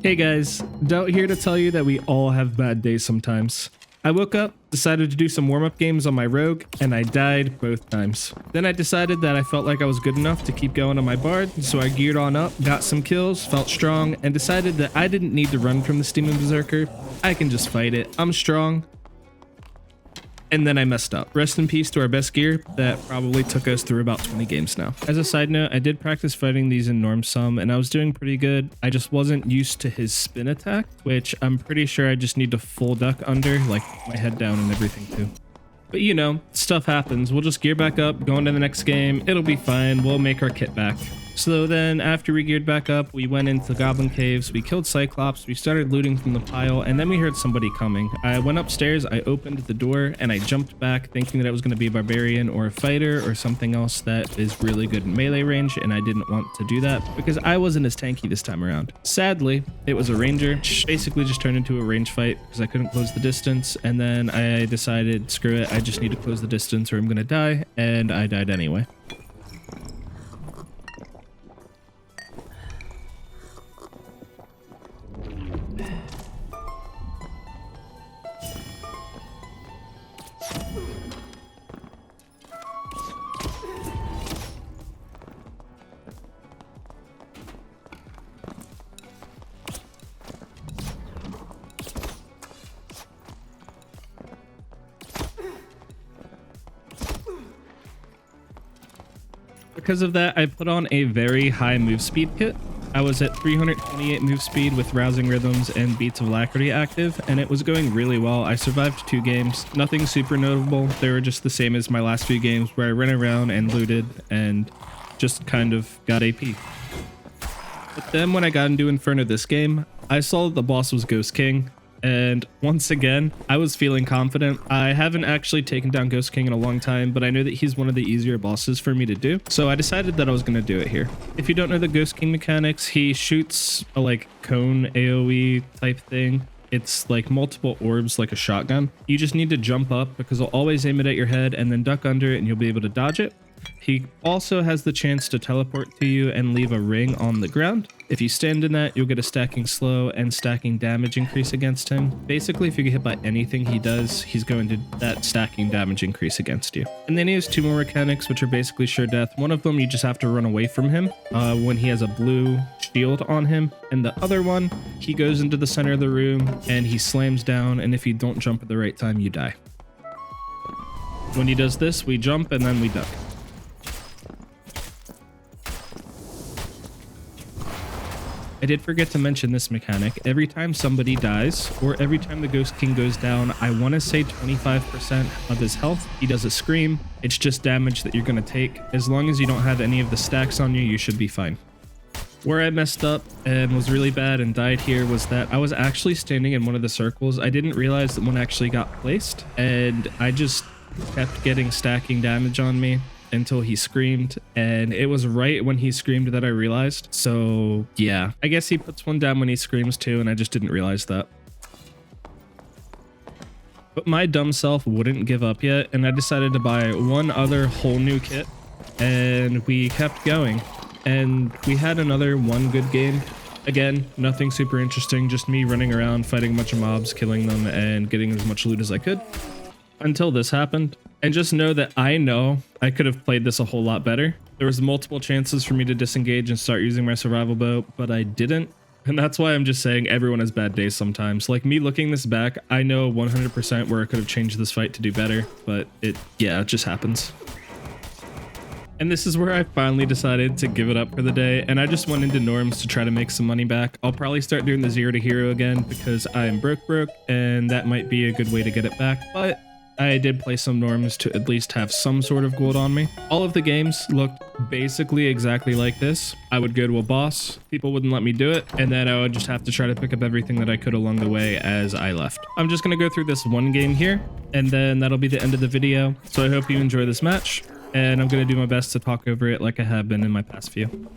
Hey guys, Doubt here to tell you that we all have bad days sometimes. I woke up, decided to do some warm-up games on my rogue, and I died both times. Then I decided that I felt like I was good enough to keep going on my bard, so I geared on up, got some kills, felt strong, and decided that I didn't need to run from the Steaming Berserker. I can just fight it. I'm strong. And then I messed up. Rest in peace to our best gear that probably took us through about 20 games now. As a side note, I did practice fighting these in norm some and I was doing pretty good. I just wasn't used to his spin attack, which I'm pretty sure I just need to full duck under, like my head down and everything too. But you know, stuff happens. We'll just gear back up, go into the next game. It'll be fine. We'll make our kit back. So then after we geared back up, we went into Goblin caves, we killed Cyclops, we started looting from the pile, and then we heard somebody coming. I went upstairs, I opened the door, and I jumped back thinking that it was going to be a barbarian or a fighter or something else that is really good in melee range, and I didn't want to do that because I wasn't as tanky this time around. Sadly, it was a ranger, which basically just turned into a range fight because I couldn't close the distance, and then I decided, screw it, I just need to close the distance or I'm going to die, and I died anyway. Because of that, I put on a very high move speed kit. I was at 328 move speed with rousing rhythms and beats of alacrity active, and it was going really well. I survived 2 games, nothing super notable. They were just the same as my last few games where I ran around and looted and just kind of got AP. But then when I got into Inferno this game, I saw that the boss was Ghost King. And once again, I was feeling confident. I haven't actually taken down Ghost King in a long time, but I know that he's one of the easier bosses for me to do. So I decided that I was going to do it here. If you don't know the Ghost King mechanics, he shoots a like cone AoE type thing. It's like multiple orbs like a shotgun. You just need to jump up because I'll always aim it at your head and then duck under it and you'll be able to dodge it. He also has the chance to teleport to you and leave a ring on the ground. If you stand in that, you'll get a stacking slow and stacking damage increase against him. Basically, if you get hit by anything he does, he's going to that stacking damage increase against you. And then he has 2 more mechanics, which are basically sure death. One of them, you just have to run away from him when he has a blue shield on him. And the other one, he goes into the center of the room and he slams down. And if you don't jump at the right time, you die. When he does this, we jump and then we duck. I did forget to mention this mechanic. Every time somebody dies, or every time the Ghost King goes down, I want to say 25% of his health, he does a scream. It's just damage that you're going to take. As long as you don't have any of the stacks on you, you should be fine. Where I messed up and was really bad and died here was that I was actually standing in one of the circles. I didn't realize that one actually got placed, and I just kept getting stacking damage on me until he screamed, and it was right when he screamed that I realized. So yeah, I guess he puts one down when he screams too, and I just didn't realize that. But my dumb self wouldn't give up yet, and I decided to buy one other whole new kit, and we kept going, and we had another one good game. Again, nothing super interesting, just me running around fighting a bunch of mobs, killing them, and getting as much loot as I could. Until this happened. And just know that I know I could have played this a whole lot better. There was multiple chances for me to disengage and start using my survival bow, but I didn't. And that's why I'm just saying everyone has bad days sometimes. Like me looking this back, I know 100% where I could have changed this fight to do better, but it just happens. And this is where I finally decided to give it up for the day, and I just went into norms to try to make some money back. I'll probably start doing the 0 to hero again because I am broke, and that might be a good way to get it back, but I did play some norms to at least have some sort of gold on me. All of the games looked basically exactly like this. I would go to a boss, people wouldn't let me do it, and then I would just have to try to pick up everything that I could along the way as I left. I'm just gonna go through this one game here, and then that'll be the end of the video. So I hope you enjoy this match, and I'm gonna do my best to talk over it like I have been in my past few.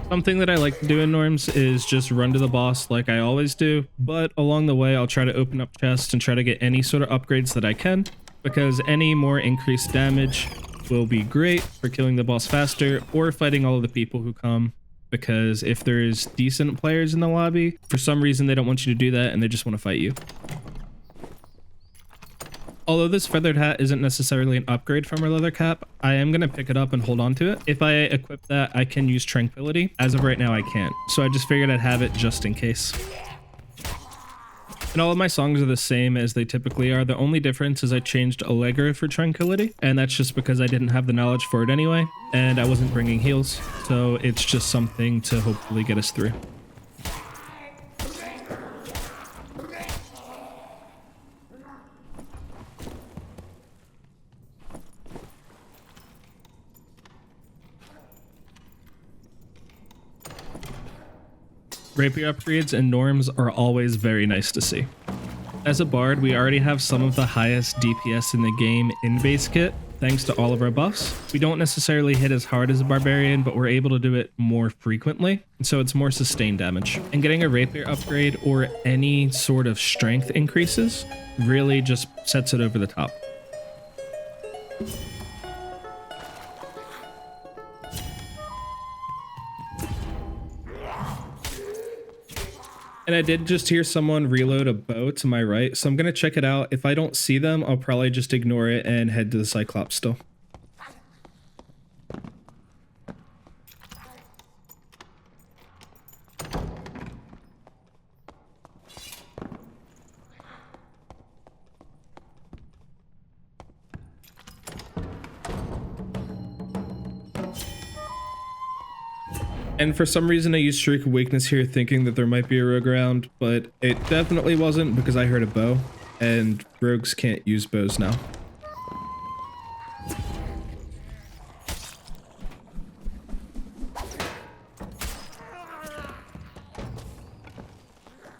Something that I like to do in norms is just run to the boss like I always do, but along the way I'll try to open up chests and try to get any sort of upgrades that I can, because any more increased damage will be great for killing the boss faster or fighting all of the people who come because if there's decent players in the lobby, for some reason they don't want you to do that and they just want to fight you. Although this feathered hat isn't necessarily an upgrade from our leather cap, I am going to pick it up and hold on to it. If I equip that, I can use tranquility. As of right now, I can't. So I just figured I'd have it just in case. And all of my songs are the same as they typically are. The only difference is I changed Allegra for tranquility, and that's just because I didn't have the knowledge for it anyway, and I wasn't bringing heals. So it's just something to hopefully get us through. Rapier upgrades and norms are always very nice to see. As a bard, we already have some of the highest DPS in the game in base kit, thanks to all of our buffs. We don't necessarily hit as hard as a barbarian, but we're able to do it more frequently, so it's more sustained damage. And getting a rapier upgrade or any sort of strength increases really just sets it over the top. And I did just hear someone reload a bow to my right, so I'm going to check it out. If I don't see them, I'll probably just ignore it and head to the Cyclops still. And for some reason I used Shriek of Weakness here thinking that there might be a rogue around, but it definitely wasn't because I heard a bow, and rogues can't use bows now.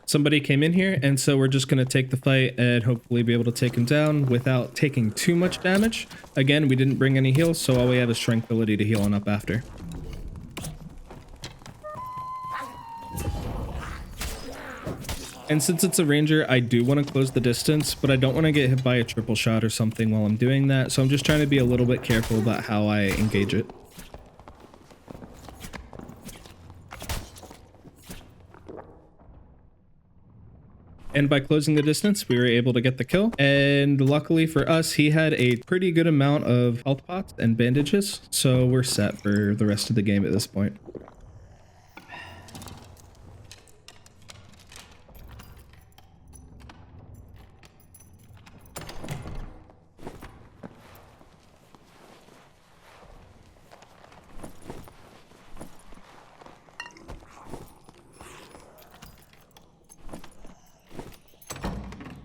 Somebody came in here, and so we're just going to take the fight and hopefully be able to take him down without taking too much damage. Again, we didn't bring any heals, so all we have is tranquility to heal on up after. And since it's a ranger, I do want to close the distance, but I don't want to get hit by a triple shot or something while I'm doing that, so I'm just trying to be a little bit careful about how I engage it. And by closing the distance, we were able to get the kill. And luckily for us, he had a pretty good amount of health pots and bandages, so we're set for the rest of the game at this point.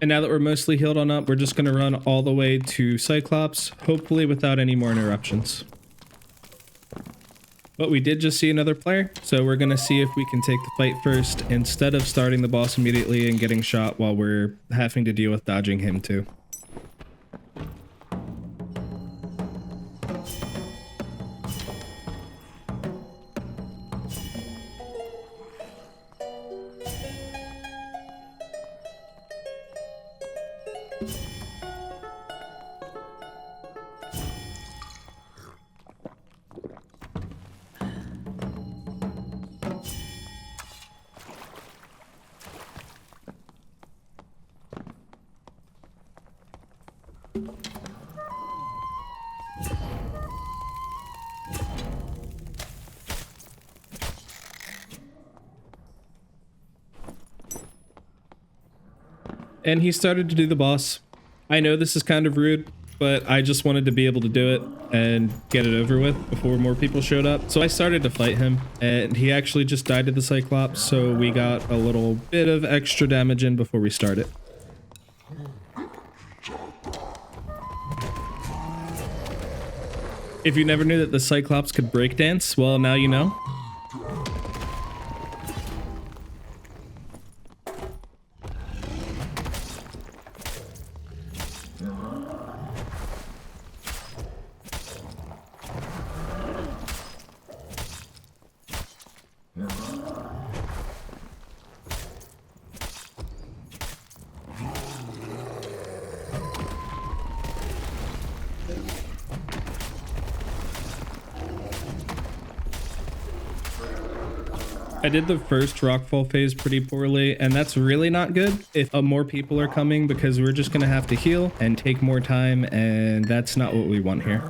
And now that we're mostly healed on up, we're just going to run all the way to Cyclops, hopefully without any more interruptions. But we did just see another player, so we're going to see if we can take the fight first instead of starting the boss immediately and getting shot while we're having to deal with dodging him too. And he started to do the boss. I know this is kind of rude, but I just wanted to be able to do it and get it over with before more people showed up. So I started to fight him, and he actually just died to the Cyclops, so we got a little bit of extra damage in before we started. If you never knew that the Cyclops could breakdance, well, now you know. I did the first rockfall phase pretty poorly, and that's really not good if more people are coming, because we're just gonna have to heal and take more time, and that's not what we want here.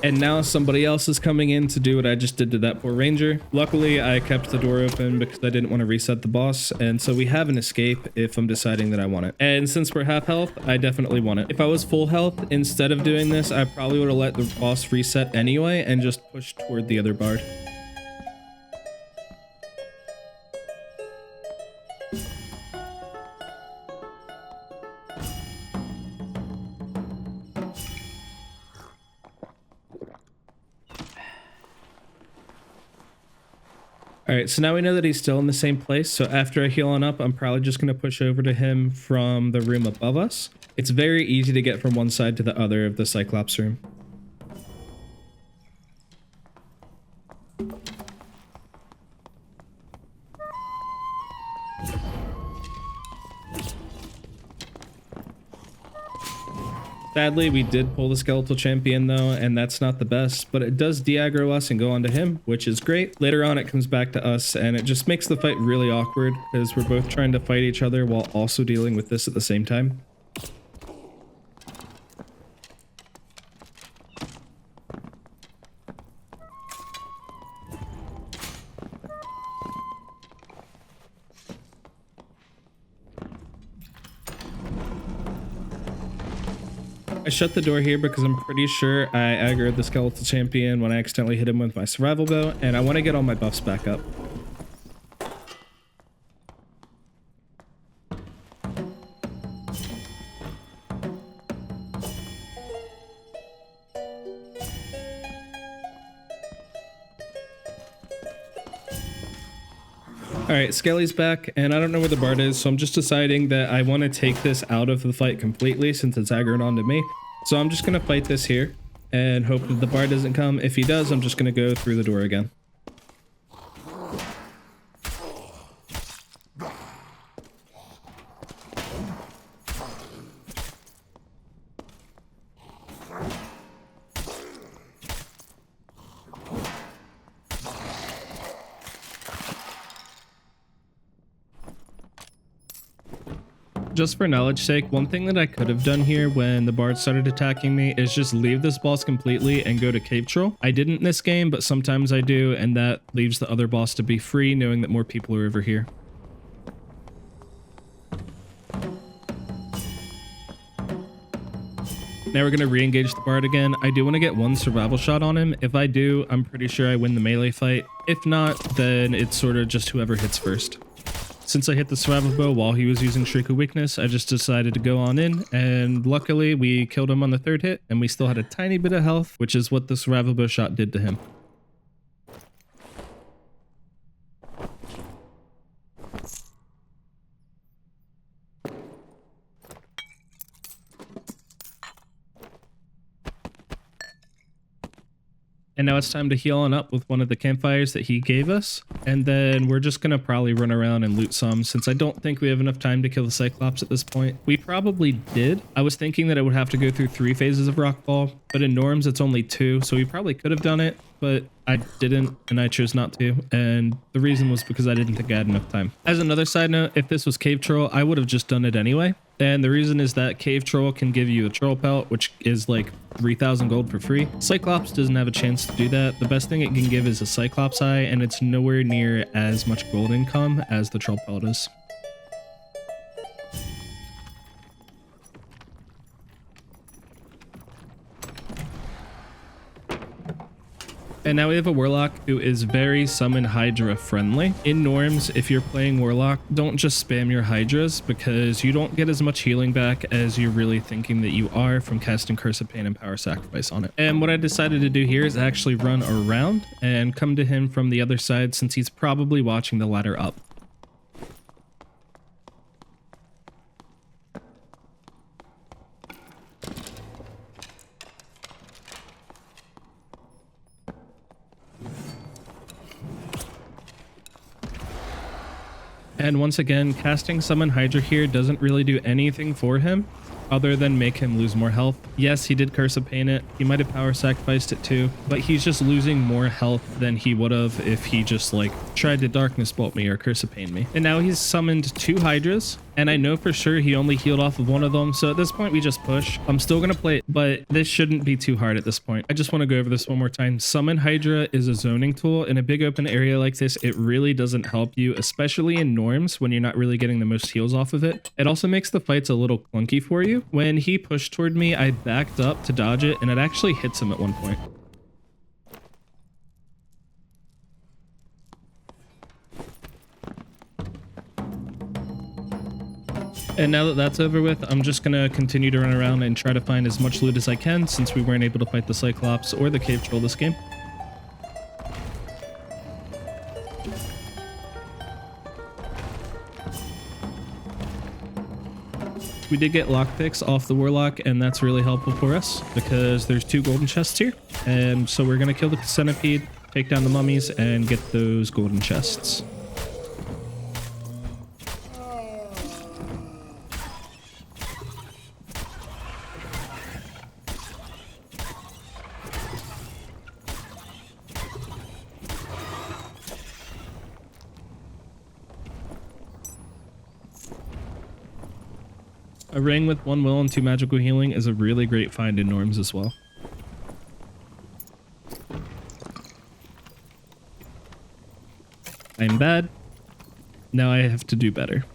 And now somebody else is coming in to do what I just did to that poor ranger. Luckily, I kept the door open because I didn't want to reset the boss. And so we have an escape if I'm deciding that I want it. And since we're half health, I definitely want it. If I was full health, instead of doing this, I probably would have let the boss reset anyway and just pushed toward the other bard. All right, so now we know that he's still in the same place. So after I heal on up, I'm probably just going to push over to him from the room above us. It's very easy to get from one side to the other of the Cyclops room. Sadly, we did pull the skeletal champion though, and that's not the best, but it does de-aggro us and go onto him, which is great. Later on, it comes back to us, and it just makes the fight really awkward because we're both trying to fight each other while also dealing with this at the same time. I shut the door here because I'm pretty sure I aggroed the skeletal champion when I accidentally hit him with my survival bow, and I want to get all my buffs back up. Alright, Skelly's back, and I don't know where the bard is, so I'm just deciding that I want to take this out of the fight completely since it's aggroed onto me. So I'm just going to fight this here and hope that the bard doesn't come. If he does, I'm just going to go through the door again. Just for knowledge sake, one thing that I could have done here when the bard started attacking me is just leave this boss completely and go to Cave Troll. I didn't in this game, but sometimes I do, and that leaves the other boss to be free, knowing that more people are over here. Now we're going to re-engage the bard again. I do want to get one survival shot on him. If I do, I'm pretty sure I win the melee fight. If not, then it's sort of just whoever hits first. Since I hit the survival bow while he was using Shriek of Weakness, I just decided to go on in, and luckily we killed him on the third hit, and we still had a tiny bit of health, which is what the survival bow shot did to him. And now it's time to heal on up with one of the campfires that he gave us. And then we're just going to probably run around and loot some, since I don't think we have enough time to kill the Cyclops at this point. We probably did. I was thinking that I would have to go through 3 phases of Rockfall, but in Norms it's only 2, so we probably could have done it, but I didn't, and I chose not to. And the reason was because I didn't think I had enough time. As another side note, if this was Cave Troll, I would have just done it anyway. And the reason is that Cave Troll can give you a troll pelt, which is like 3,000 gold for free. Cyclops doesn't have a chance to do that. The best thing it can give is a Cyclops eye, and it's nowhere near as much gold income as the troll pelt is. And now we have a Warlock who is very Summon Hydra friendly. In Norms, if you're playing Warlock, don't just spam your Hydras because you don't get as much healing back as you're really thinking that you are from casting Curse of Pain and Power Sacrifice on it. And what I decided to do here is actually run around and come to him from the other side since he's probably watching the ladder up. And once again, casting Summon Hydra here doesn't really do anything for him other than make him lose more health. Yes, he did Curse of Pain it. He might have power sacrificed it too, but he's just losing more health than he would have if he just like tried to Darkness Bolt me or Curse of Pain me. And now he's summoned 2 Hydras, and I know for sure he only healed off of one of them. So at this point, we just push. I'm still going to play it, but this shouldn't be too hard at this point. I just want to go over this one more time. Summon Hydra is a zoning tool. In a big open area like this, it really doesn't help you, especially in norms when you're not really getting the most heals off of it. It also makes the fights a little clunky for you. When he pushed toward me, I backed up to dodge it, and it actually hits him at one point. And now that that's over with, I'm just going to continue to run around and try to find as much loot as I can, since we weren't able to fight the Cyclops or the cave troll this game. We did get lockpicks off the Warlock, and that's really helpful for us because there's 2 golden chests here. And so we're going to kill the centipede, take down the mummies, and get those golden chests. A ring with 1 will and 2 magical healing is a really great find in norms as well. I'm bad. Now I have to do better.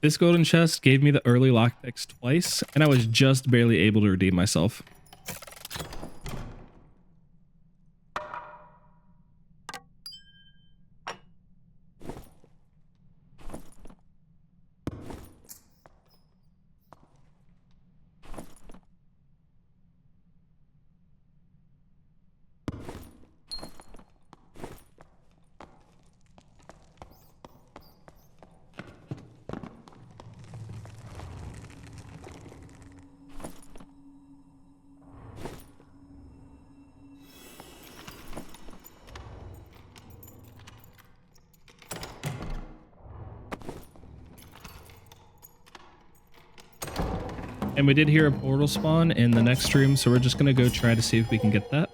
This golden chest gave me the early lockpicks twice, and I was just barely able to redeem myself. And we did hear a portal spawn in the next room, so we're just going to go try to see if we can get that.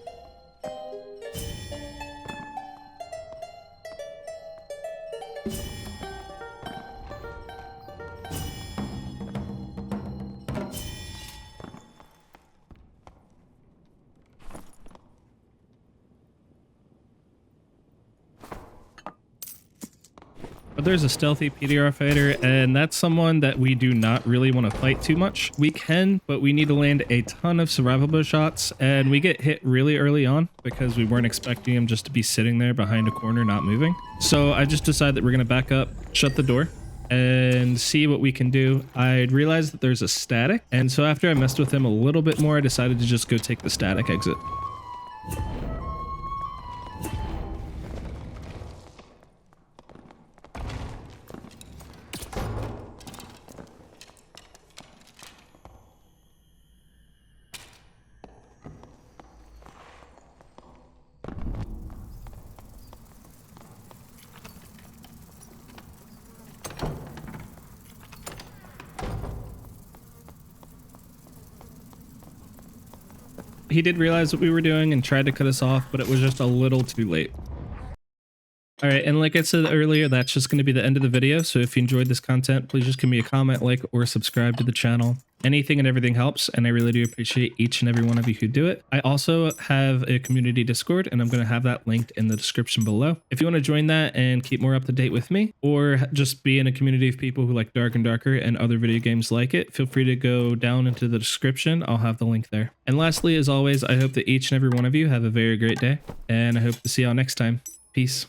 But there's a stealthy PDR fighter, and that's someone that we do not really want to fight too much. We can, but we need to land a ton of survivable shots, and we get hit really early on because we weren't expecting him just to be sitting there behind a corner not moving. So I just decided that we're going to back up, shut the door, and see what we can do. I realized that there's a static, and so after I messed with him a little bit more, I decided to just go take the static exit. He did realize what we were doing and tried to cut us off, but it was just a little too late. All right, and like I said earlier, that's just going to be the end of the video. So if you enjoyed this content, please just give me a comment, like, or subscribe to the channel. Anything and everything helps, and I really do appreciate each and every one of you who do it. I also have a community Discord, and I'm going to have that linked in the description below. If you want to join that and keep more up to date with me, or just be in a community of people who like Dark and Darker and other video games like it, feel free to go down into the description. I'll have the link there. And lastly, as always, I hope that each and every one of you have a very great day, and I hope to see y'all next time. Peace.